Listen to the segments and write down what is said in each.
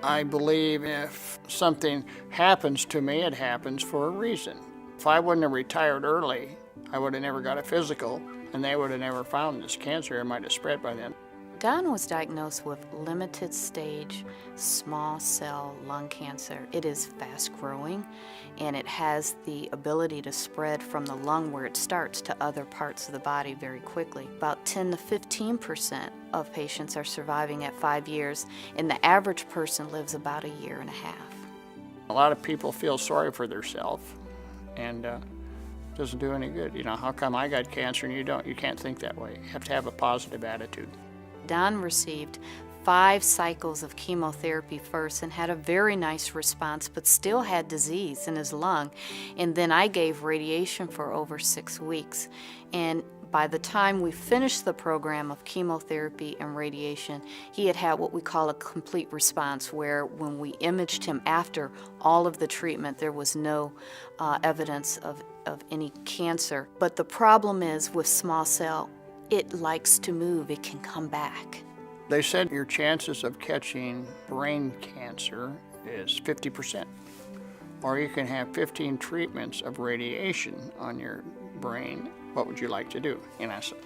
I believe if something happens to me, it happens for a reason. If I wouldn't have retired early, I would have never got a physical, and they would have never found this cancer. It might have spread by then. Don was diagnosed with limited stage small cell lung cancer. It is fast growing, and it has the ability to spread from the lung where it starts to other parts of the body very quickly. About 10 to 15% of patients are surviving at 5 years, and the average person lives about a year and a half. A lot of people feel sorry for themselves, and it doesn't do any good. You know, how come I got cancer and you don't? You can't think that way. You have to have a positive attitude. Don received 5 cycles of chemotherapy first and had a very nice response, but still had disease in his lung. And then I gave radiation for over 6 weeks. And by the time we finished the program of chemotherapy and radiation, he had had what we call a complete response, where when we imaged him after all of the treatment, there was no evidence of any cancer. But the problem is with small cell, it likes to move, it can come back. They said your chances of catching brain cancer is 50%. Or you can have 15 treatments of radiation on your brain. What would you like to do? And I said,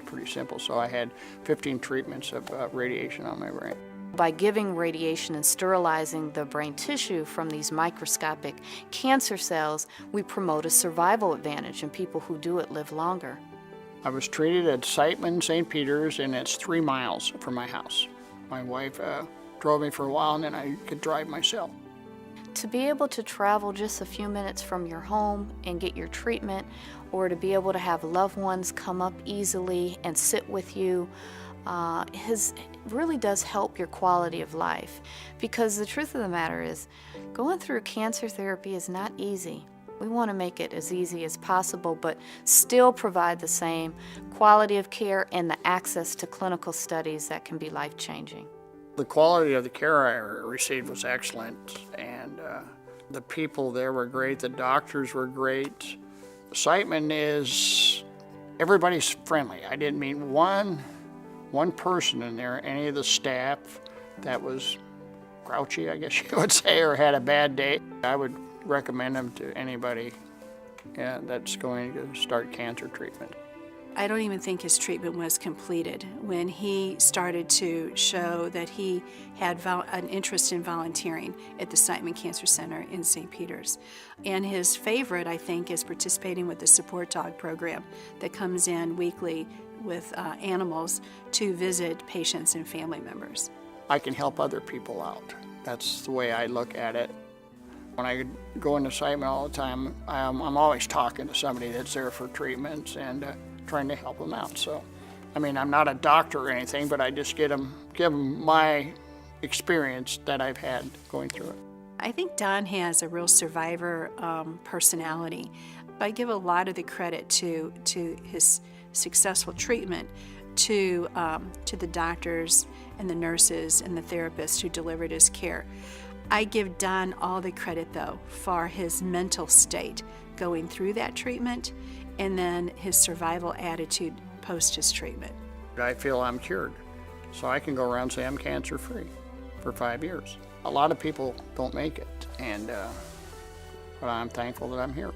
pretty simple. So I had 15 treatments of radiation on my brain. By giving radiation and sterilizing the brain tissue from these microscopic cancer cells, we promote a survival advantage, and people who do it live longer. I was treated at Siteman, St. Peter's, and it's 3 miles from my house. My wife drove me for a while, and then I could drive myself. To be able to travel just a few minutes from your home and get your treatment, or to be able to have loved ones come up easily and sit with you, really does help your quality of life. Because the truth of the matter is, going through cancer therapy is not easy. We want to make it as easy as possible, but still provide the same quality of care and the access to clinical studies that can be life-changing. The quality of the care I received was excellent, and the people there were great, the doctors were great. Siteman is, everybody's friendly. I didn't meet one person in there, any of the staff, that was grouchy, I guess you would say, or had a bad day. I would recommend them to anybody that's going to start cancer treatment. I don't even think his treatment was completed when he started to show that he had an interest in volunteering at the Siteman Cancer Center in St. Peter's. And his favorite, I think, is participating with the support dog program that comes in weekly with animals to visit patients and family members. I can help other people out. That's the way I look at it. When I go into Siteman all the time, I'm always talking to somebody that's there for treatments and trying to help them out. So, I mean, I'm not a doctor or anything, but I just give them my experience that I've had going through it. I think Don has a real survivor personality. I give a lot of the credit to his successful treatment to the doctors and the nurses and the therapists who delivered his care. I give Don all the credit, though, for his mental state going through that treatment and then his survival attitude post his treatment. I feel I'm cured, so I can go around and say I'm cancer-free for 5 years. A lot of people don't make it, and but I'm thankful that I'm here.